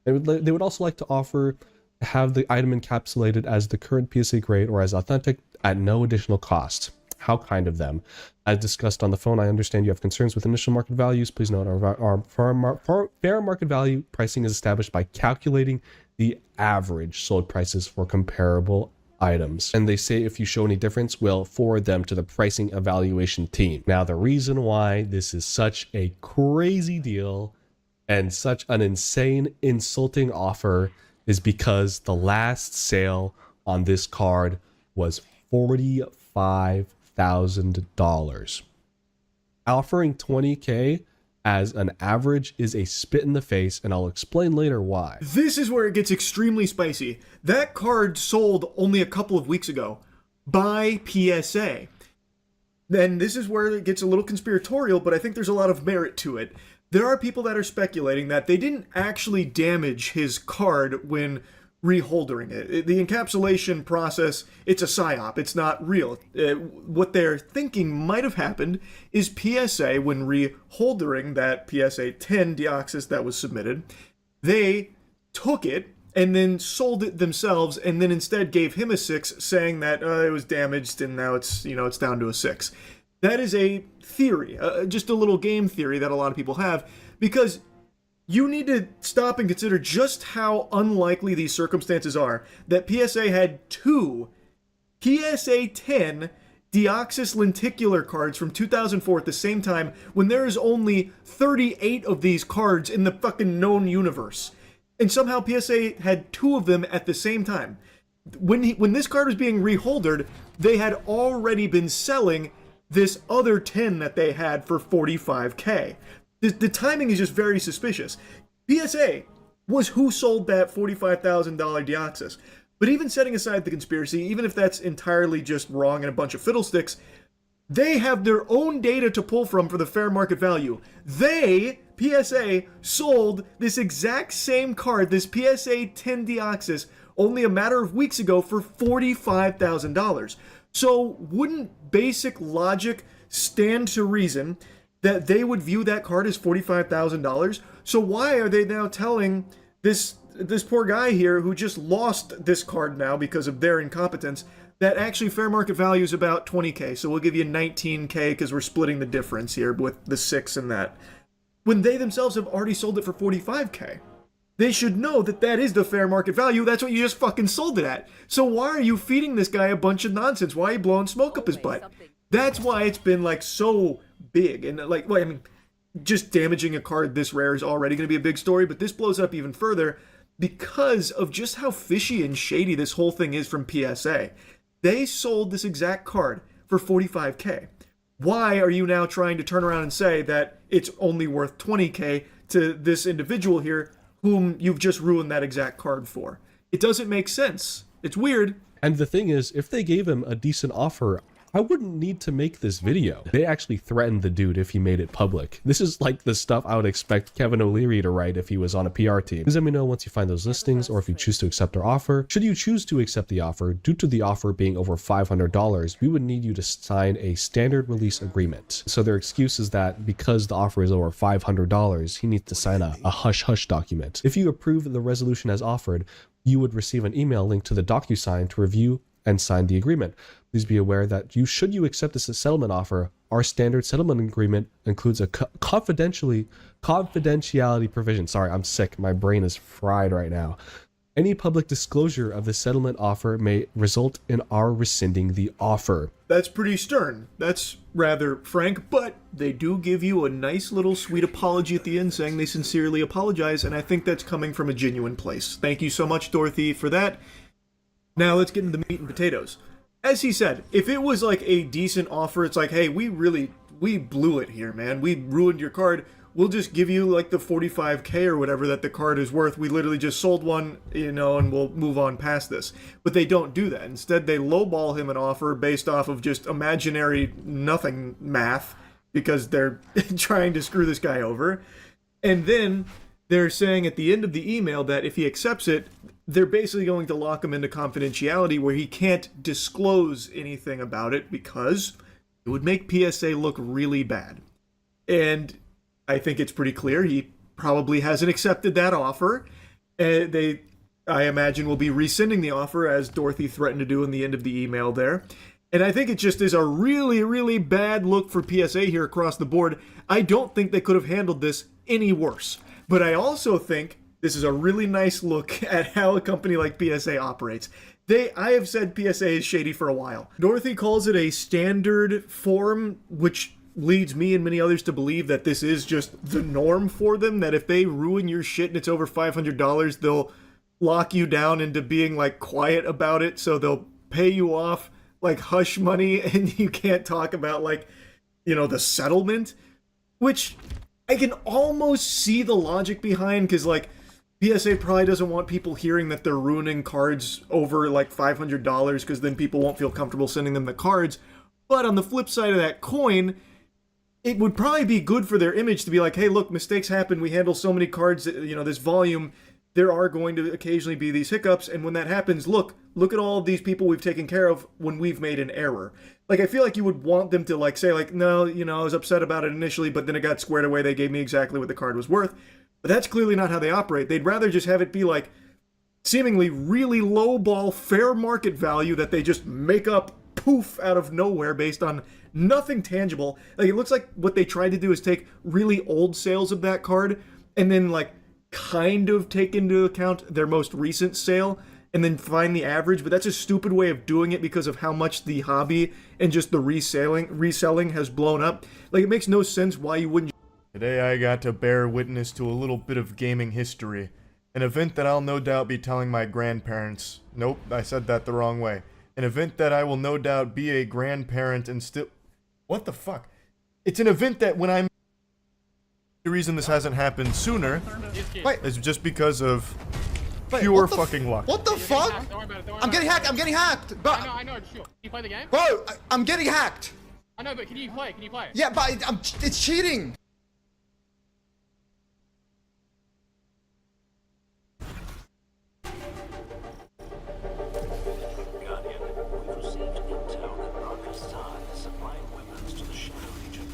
They would also like to offer to have the item encapsulated as the current PSA grade or as authentic at no additional cost. How kind of them. As discussed on the phone, I understand you have concerns with initial market values. Please note our fair market value pricing is established by calculating the average sold prices for comparable items. And they say if you show any difference, we'll forward them to the pricing evaluation team. Now, the reason why this is such a crazy deal and such an insane, insulting offer is because the last sale on this card was $45,000. Offering 20K as an average is a spit in the face, and I'll explain later why. This is where it gets extremely spicy. That card sold only a couple of weeks ago by PSA. Then this is where it gets a little conspiratorial, but I think there's a lot of merit to it. There are people that are speculating that they didn't actually damage his card when reholdering it. The encapsulation process, it's a psyop. It's not real. What they're thinking might have happened is PSA, when reholdering that PSA 10 Deoxys that was submitted, they took it and then sold it themselves, and then instead gave him a 6, saying that it was damaged and now it's down to a 6. That is a theory, just a little game theory that a lot of people have, because you need to stop and consider just how unlikely these circumstances are that PSA had 2 PSA 10 Deoxys lenticular cards from 2004 at the same time, when there is only 38 of these cards in the fucking known universe. And somehow PSA had 2 of them at the same time. When this card was being reholdered, they had already been selling this other 10 that they had for $45K. The timing is just very suspicious. PSA was who sold that $45,000 Deoxys. But even setting aside the conspiracy, even if that's entirely just wrong and a bunch of fiddlesticks, they have their own data to pull from for the fair market value. They, PSA, sold this exact same card, this PSA 10 Deoxys, only a matter of weeks ago for $45,000. So wouldn't basic logic stand to reason that they would view that card as $45,000? So why are they now telling this poor guy here who just lost this card now because of their incompetence that actually fair market value is about 20K, so we'll give you 19K because we're splitting the difference here with the 6 and that, when they themselves have already sold it for 45K? They should know that that is the fair market value. That's what you just fucking sold it at. So why are you feeding this guy a bunch of nonsense? Why are you blowing smoke up his butt? That's why it's been like so big. And like, well, I mean, just damaging a card this rare is already going to be a big story, but this blows up even further because of just how fishy and shady this whole thing is from PSA. They sold this exact card for 45K. Why are you now trying to turn around and say that it's only worth 20K to this individual here whom you've just ruined that exact card for? It doesn't make sense. It's weird. And the thing is, if they gave him a decent offer, I wouldn't need to make this video. They actually threatened the dude if he made it public. This is like the stuff I would expect Kevin O'Leary to write if he was on a PR team. Please let me know once you find those listings or if you choose to accept our offer. Should you choose to accept the offer, due to the offer being over $500, we would need you to sign a standard release agreement. So their excuse is that because the offer is over $500, he needs to sign a hush-hush document. If you approve the resolution as offered, you would receive an email link to the DocuSign to review and sign the agreement. Please be aware that should you accept this settlement offer, our standard settlement agreement includes a confidentiality provision. Sorry, I'm sick. My brain is fried right now. Any public disclosure of the settlement offer may result in our rescinding the offer. That's pretty stern. That's rather frank, but they do give you a nice little sweet apology at the end saying they sincerely apologize, and I think that's coming from a genuine place. Thank you so much, Dorothy, for that. Now let's get into the meat and potatoes. As he said, if it was like a decent offer, it's like, hey, we blew it here, man. We ruined your card. We'll just give you like the 45K or whatever that the card is worth. We literally just sold one, and we'll move on past this. But they don't do that. Instead, they lowball him an offer based off of just imaginary nothing math because they're trying to screw this guy over. And then they're saying at the end of the email that if he accepts it, they're basically going to lock him into confidentiality where he can't disclose anything about it because it would make PSA look really bad. And I think it's pretty clear he probably hasn't accepted that offer. I imagine, will be rescinding the offer as Dorothy threatened to do in the end of the email there. And I think it just is a really, really bad look for PSA here across the board. I don't think they could have handled this any worse. But I also think this is a really nice look at how a company like PSA operates. I have said PSA is shady for a while. Dorothy calls it a standard form, which leads me and many others to believe that this is just the norm for them, that if they ruin your shit and it's over $500, they'll lock you down into being like quiet about it, so they'll pay you off like hush money and you can't talk about like, you know, the settlement, which I can almost see the logic behind, because like PSA probably doesn't want people hearing that they're ruining cards over like $500, because then people won't feel comfortable sending them the cards. But on the flip side of that coin, it would probably be good for their image to be like, hey, look, mistakes happen. We handle so many cards, you know, this volume. There are going to occasionally be these hiccups. And when that happens, look at all of these people we've taken care of when we've made an error. Like, I feel like you would want them to like say like, no, you know, I was upset about it initially, but then it got squared away. They gave me exactly what the card was worth. But that's clearly not how they operate. They'd rather just have it be like seemingly really lowball fair market value that they just make up poof out of nowhere based on nothing tangible. Like, it looks like what they tried to do is take really old sales of that card and then like kind of take into account their most recent sale and then find the average. But that's a stupid way of doing it because of how much the hobby and just the reselling has blown up. Like, it makes no sense why you wouldn't. Today I got to bear witness to a little bit of gaming history. An event that I'll no doubt be telling my grandparents. Nope, I said that the wrong way. An event that I will no doubt be a grandparent and still... What the fuck? It's an event that when I'm... The reason this hasn't happened sooner is just because of pure fucking luck. What the fuck? I'm getting hacked. I'm getting hacked. But I know. Sure. Can you play the game? bro, I'm getting hacked. I know, but can you play? Yeah, but it's cheating. Guardian, we've received intel that Arkasan is supplying weapons to the Shadow Legion.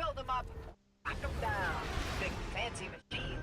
Build them up, knock them down. Big fancy machine.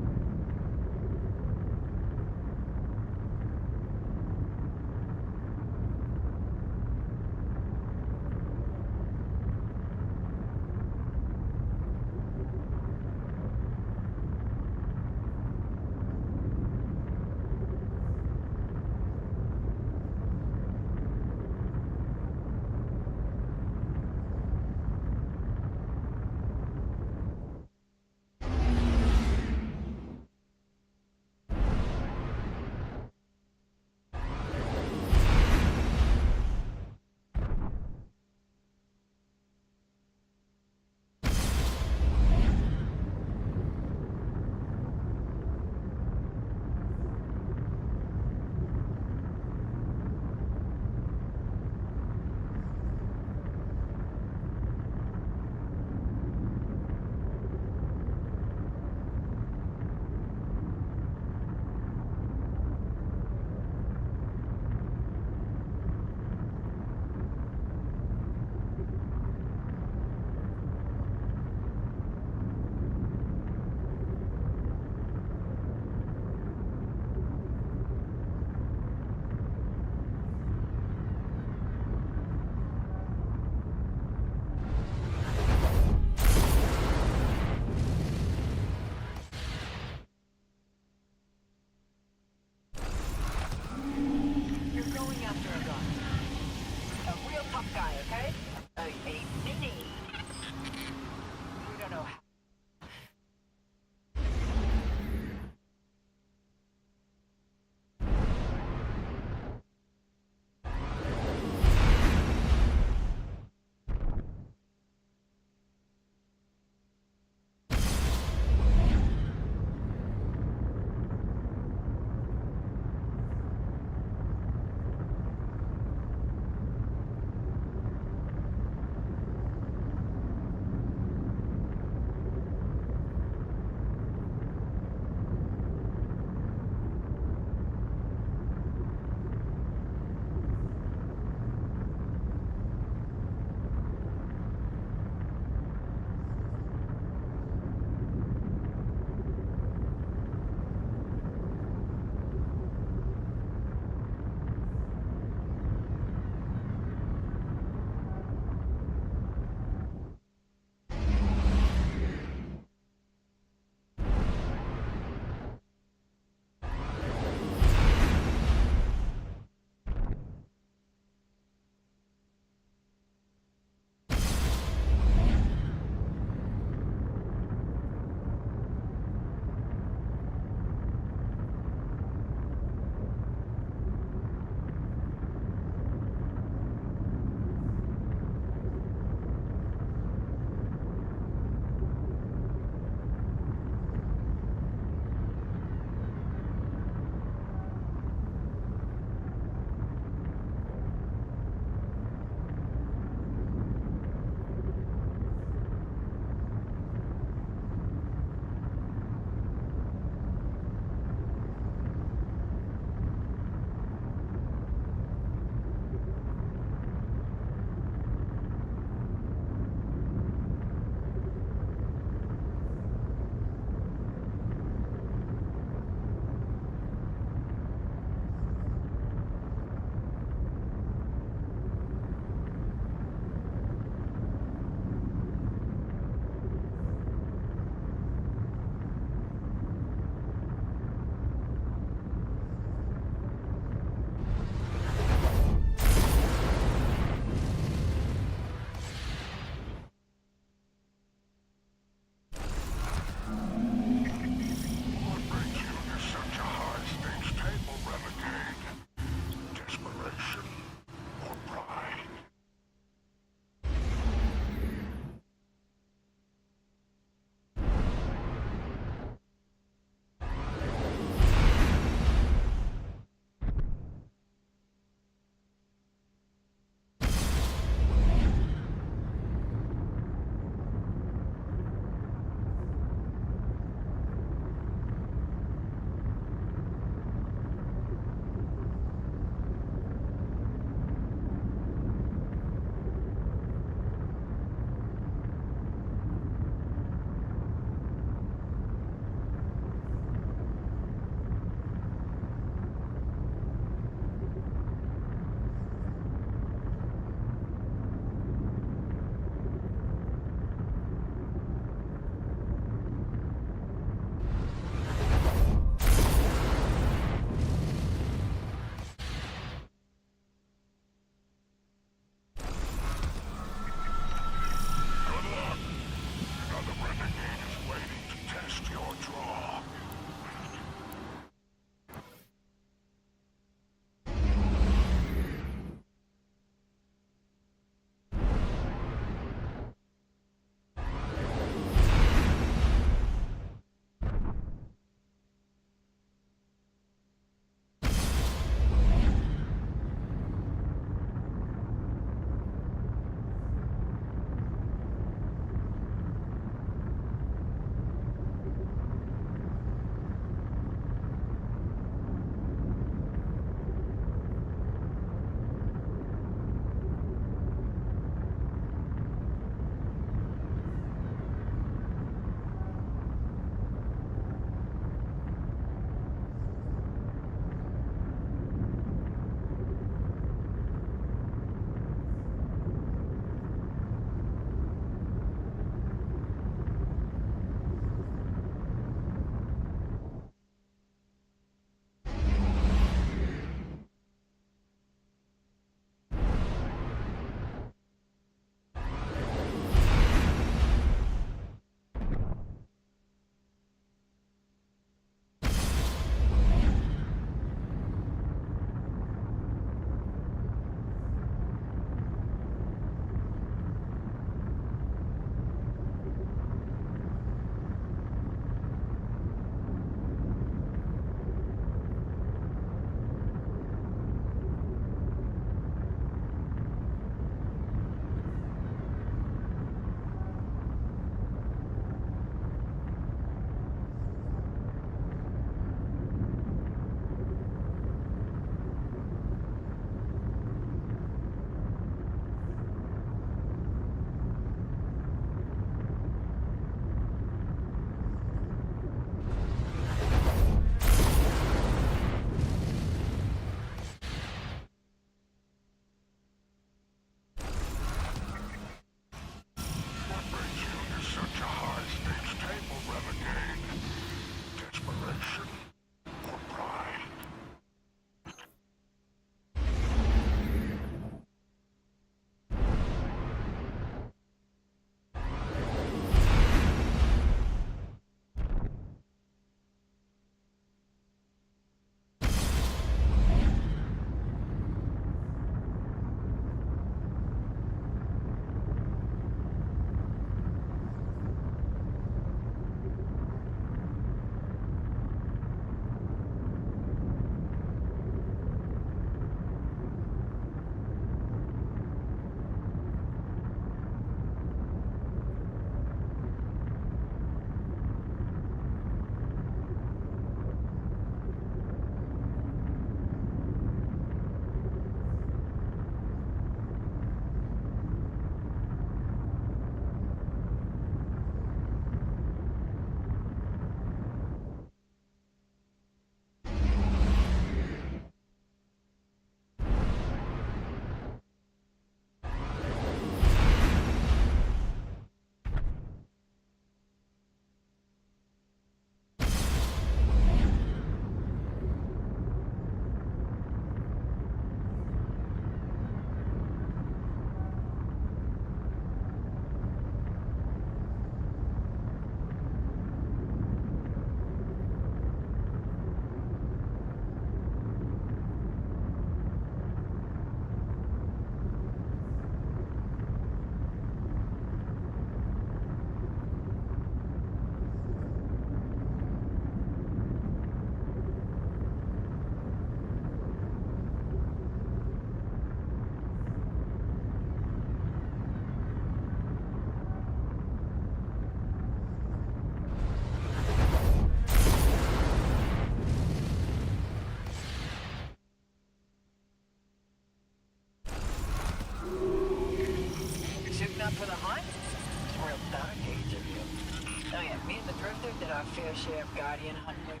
Me and the Drifter did our fair share of Guardian hunting.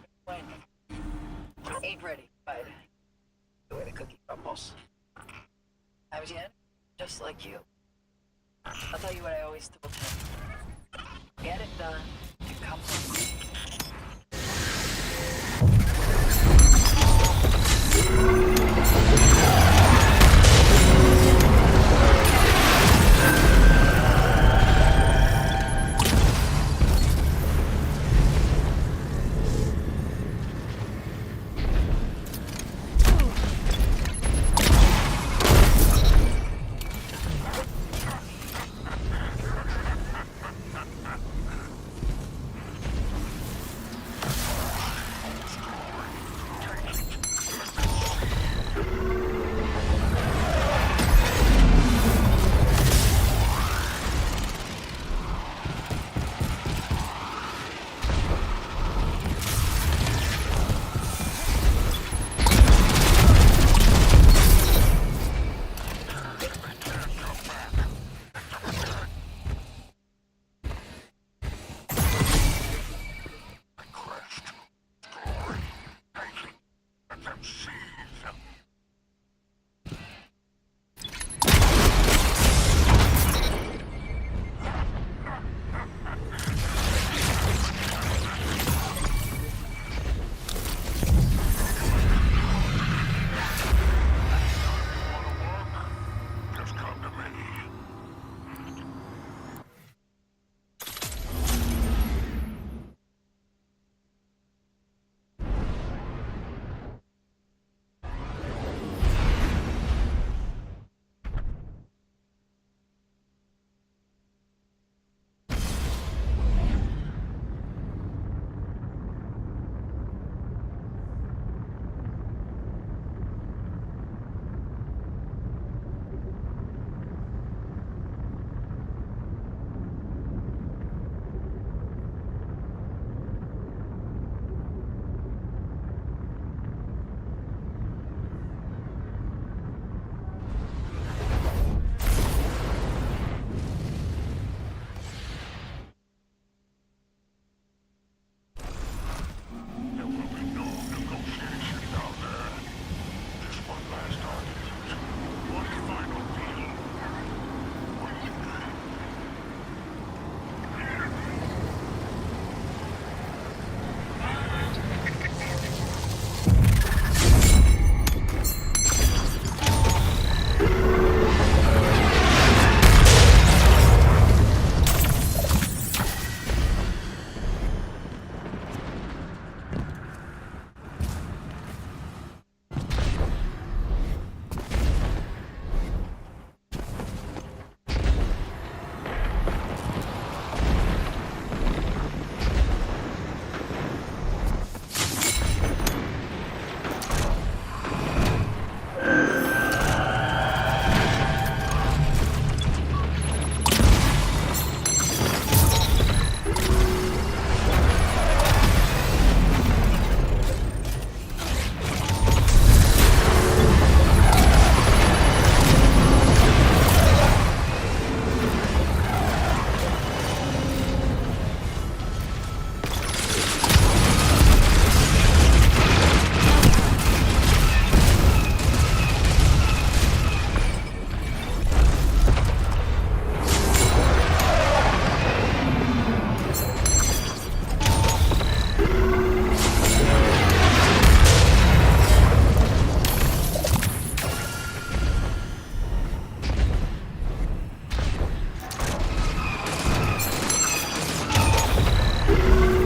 Ain't ready, but the way the cookie crumbles. I was in, just like you. I'll tell you what I always told him. Get it done, you come from me. you